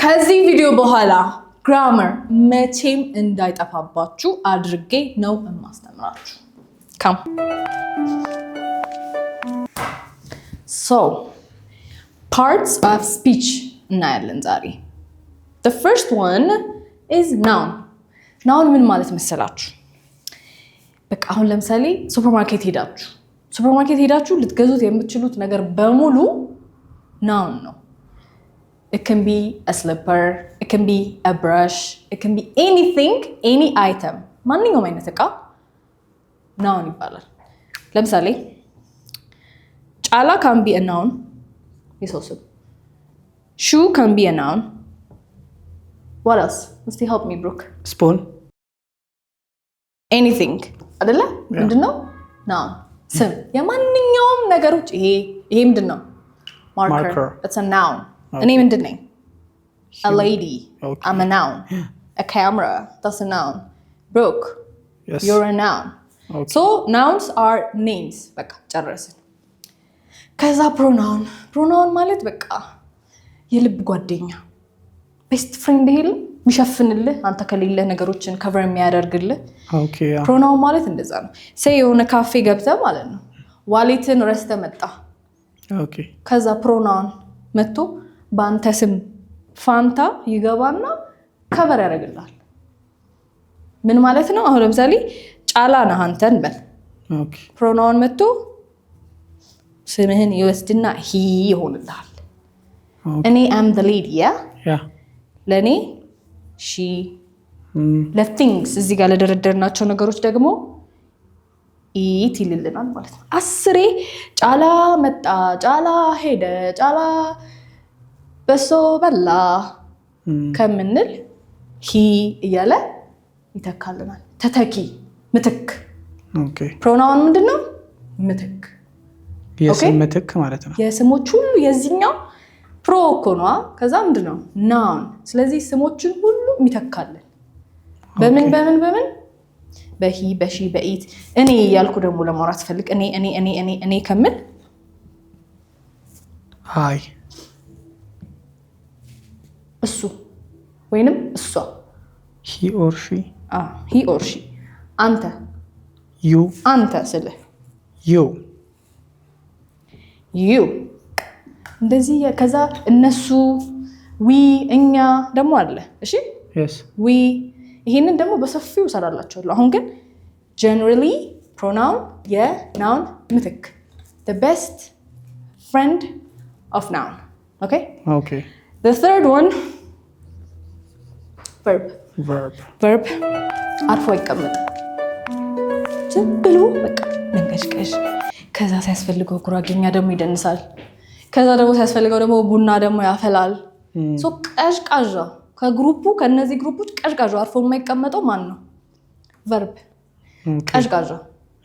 ከዚህ ቪዲዮ በኋላ ግራመር መቼም እንዳይጠፋባችሁ አድርጌ ነው የማስተምራችሁ። ካም So parts of speech እናያለን ዛሬ። The first one is noun. noun ምን ማለት መሰላችሁ? በቃ አሁን ለምሳሌ ሱፐርማርኬት ሄዳችሁ ልትገዙት የምትችሉት ነገር በሙሉ noun ነው። It can be a slipper, it can be a brush, it can be anything, any item. ማንኛውም አይነት እቃ noun ይባላል። ለምሳሌ ጫላ can be a noun. የሰው ስም። shoe can be a noun. What else? Let's help me, Brooke. Spoon. Anything. አይደለ? ምንድነው? noun. ስም። የማንኛውም ነገሮች ይሄ ምንድነው? Marker. That's a noun. እኔ ምንድን ነኝ? A lady. Okay. I'm a noun. A camera. That's a noun. Brooke. Yes. You're a noun. Okay. So nouns are names. በቃ ጨረስን። ከዛ pronoun ማለት በቃ የልብ ጓደኛ ቤስት ፍሬንድ ይሄል የሚሸፍንልህ አንተ ከሌለህ ነገሮችን ከቨር የሚያደርግልህ። Okay. pronoun ማለት እንደዛ ነው። say የሆነ ካፌ ገብተህ ማለት ነው ዋሌትን ረስተህ መጣ። Okay. ከዛ pronoun መጥቶ በአንተ ስም ፋንታ ይገባና ከቨር ያደርግልሃል። ምን ማለት ነው? አሁን ለምሳሌ ጫላ ነህ አንተን በል። Okay. pronoun መጥቶ ስምህን ይወስድና he ይሆንልሃል። እኔ am the lady Yeah. ለኔ she ለthings እዚህ ጋር ለደረደርናቸው ነገሮች ደግሞ it ይልልናል ማለት ነው። 10 ጫላ መጣ፣ ጫላ ሄደ፣ ጫላ በሶ በላ ከምንል he እያለ ይተካልናል። ተተኪ ምትክ። Okay. pronoun ምንድነው? ምትክ። የስም ምትክ ማለት ነው። የስሞች ሁሉ የዚህኛው ፕሮ እኮ ነው። ከዛ ምንድነው? noun። ስለዚህ ስሞችን ሁሉ የሚተካልን በምን በሂ በሺ በኢት። እኔ ያልኩ ደግሞ ለማውራት ፈልግ እኔ ከምል አይ እሱ ወይንም እሷ he or she አንተ you አንተ ስልህ you እንደዚህ። ከዛ እነሱ ዊ እኛ ደግሞ አለ። እሺ yes ዊ ይሄንን ደግሞ በሰፊው እሰራላችኋለሁ። አሁን ግን generally pronoun የnoun ምትክ the best friend of noun. Okay. The third one verb አርፎ ይቀመጥ ዝም ብሎ በቃ መንቀሽቀሽ። ከዛ ሲያስፈልገው ጉራጌኛ ደግሞ ይደንሳል። ከዛ ደግሞ ሲያስፈልገው ደግሞ ቡና ደግሞ ያፈላል። ሶ ቀዥቃዣ ከነዚህ ግሩፖች ቀዥቃዣ አርፎ የማይቀመጠው ማን ነው? verb። ቀዥቃዣ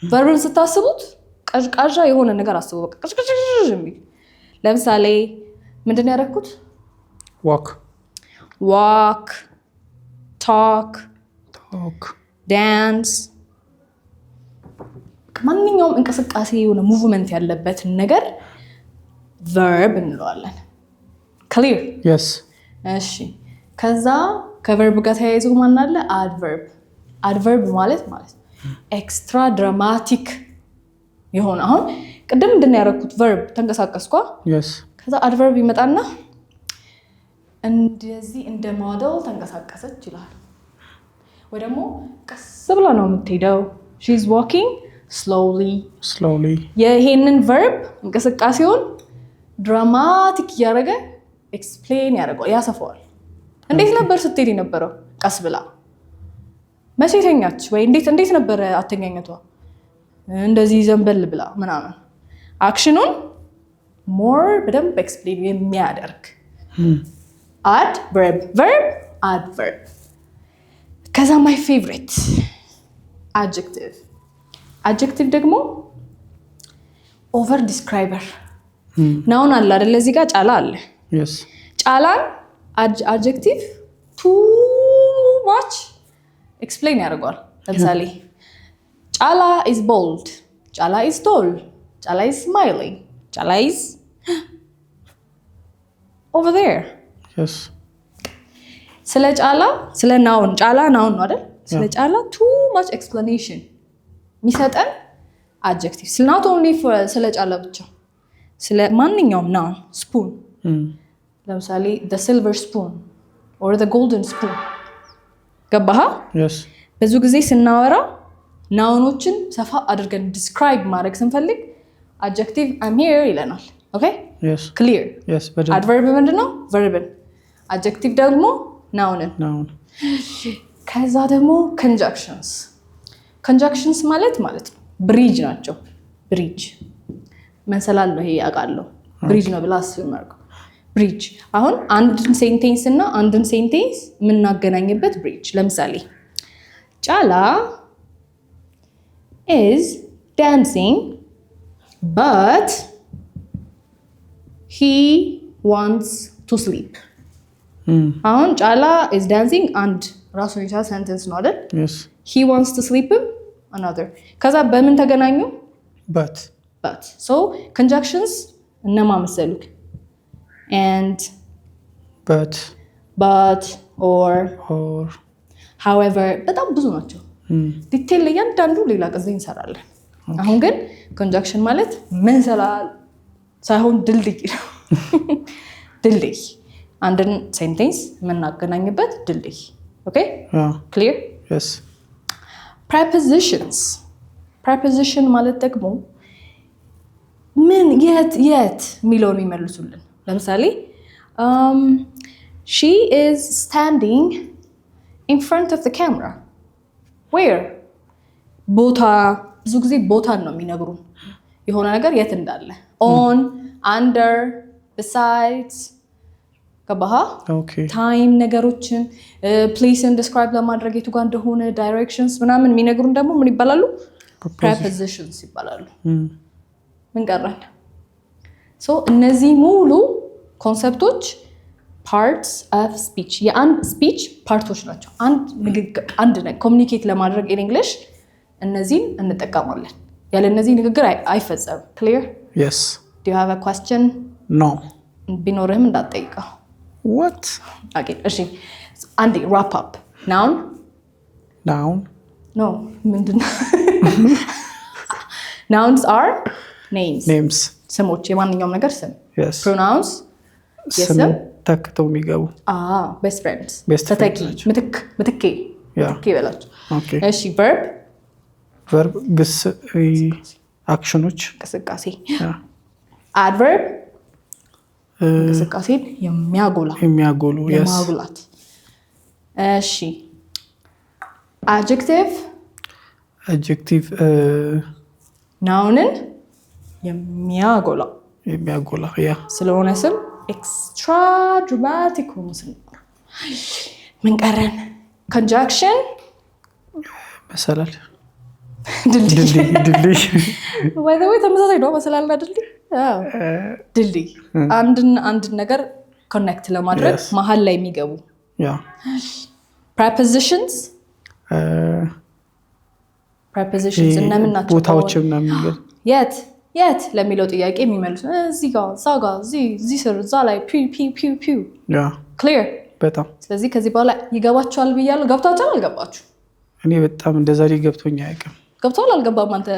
verbን ስታስቡት ቀዥቃዣ የሆነ ነገር አስቡ። በቃ ቀዥቃዥ የሚል ለምሳሌ ምንድን ያደረኩት? walk talk dance። ማንኛውም እንቅስቃሴ የሆነ ሙቭመንት ያለበት ነገር verb እንለዋለን። clear? yes እሺ ከዛ ከቨርብ ጋር ተያይዞ ማን አለ? adverb ማለት ኤክስትራ ድራማቲክ የሆነ አሁን ቅድም ምንድን ያደረኩት? verb ተንቀሳቀስኳ። yes ከዛ adverb ይመጣና እንደዚህ እንደ ሞዴል ተንቀሳቀሰች ይላል። ወይ ደግሞ ቀስ ብላ ነው የምትሄደው። she is walking slowly። ይሄንን verb እንቅስቃሴውን ድራማቲክ እያደረገ ኤክስፕሌን ያደርገዋል፣ ያሰፋዋል። እንዴት ነበር ስትሄድ የነበረው? ቀስ ብላ። መቼ ተኛች? ወይ እንዴት ነበር አተኛኘቷ? እንደዚህ ዘንበል ብላ ምናምን። አክሽኑን ሞር በደንብ ኤክስፕሌን የሚያደርግ verb adverb። ከዛ my favorite adjective ደግሞ over describer። ናውን አለ አይደል? እዚህ ጋር ጫላ አለ። yes ጫላን adjective too much explain ያደርገዋል። ለምሳሌ ጫላ is bold፣ ጫላ is tall፣ ጫላ is smiling፣ ጫላ is over there። yes ስለ ጫላ ስለ ናውን ጫላ ናውን ነው አይደል? ስለ ጫላ too much explanation የሚሰጠን adjective not only for ስለ ጫላ ብቻ ስለ ማንኛውም ናውን ስፑን ለምሳሌ the silver spoon or the golden spoon ገባህ? yes ብዙ ጊዜ ስናወራ ናውኖችን ሰፋ አድርገን describe ማድረግ ስንፈልግ adjective I'm here ይለናል okay yes clear yes adverb ምንድነው verbን adjective ደግሞ ናውንን ከዛ ደግሞ conjunctions ማለት ነው ብሪጅ ናቸው ብሪጅ መንሰላል ነው ይሄ ያውቃለሁ ብሪጅ ነው ብላ አስመርኩ ብሪጅ አሁን አንድን ሴንቴንስ እና አንድን ሴንቴንስ የምናገናኝበት ብሪጅ ለምሳሌ ጫላ is dancing but he wants to sleep አሁን ጫላ is dancing and ራሱን የቻለ sentence ነው አይደል yes he wants to sleep another ከዛ በምን ተገናኙ but so conjunctions እነማ መሰሉክ and but or however በጣም ብዙ ናቸው ዲቴል ለእያንዳንዱ ሌላ ጊዜ እንሰራለን አሁን ግን conjunction ማለት መንሰላል ሳይሆን ድልድይ ነው ድልድይ አንድን ሴንቴንስ የምናገናኝበት ድልድይ okay clear yes preposition ማለት ደግሞ ምን የት ሚለውን ይመልሱልን ለምሳሌ she is standing in front of the camera where ቦታ ብዙ ጊዜ ቦታን ነው የሚነግሩን የሆነ ነገር የት እንዳለ on under besides ገባህ okay time ነገሮችን placeን describe ለማድረግ የቱ ጋር እንደሆነ directions ምናምን የሚነግሩን ደግሞ ምን ይባላሉ prepositions ይባላሉ ምን ቀረን so እነዚህ ሙሉ ኮንሰፕቶች parts of speech የአንድ speech ፓርቶች ናቸው አንድ ኮሙኒኬት ለማድረግ in English እነዚህን እንጠቀማለን ያለ እነዚህ ንግግር አይፈጸም clear yes do you have a question no ቢኖርህም እንዳትጠይቀው what okay እሺ አንዴ wrap up noun no ምንድነው nouns are names ስሞች የማንኛውም ነገር ስም yes pronouns ስም ተክተው የሚገቡ best friends ተተኪ ምትኬ ይበላችሁ okay እሺ verb ግስ አክሽኖች እንቅስቃሴ adverb እንቅስቃሴን የሚያጎሉ የማጉላት እሺ adjective ናውንን የሚያጎላ ያ ስለሆነ ስም extra dramatic ሆኖ ስም ምን ቀረን conjunction መሰላል ድልድይ ወይ ተመሳሳይ ነው መሰላል ድልድይ ድልድይ አንድ ነገር ኮኔክት ለማድረግ መሃል ላይ የሚገቡ ያ prepositions እና ምን ናቸው ቦታዎችም ነው የሚገቡ የት ለሚለው ጥያቄ የሚመልሱ እዚህ ጋር ዛጋ እዚህ ስር እዛ ላይ ፒው ያ clear በጣም ስለዚህ ከዚህ በኋላ ይገባችኋል ብያለሁ ገብታችኋል አልገባችሁ እኔ በጣም እንደዛ ሊገብቶኛ አይቀም ገብቷል አልገባም አንተ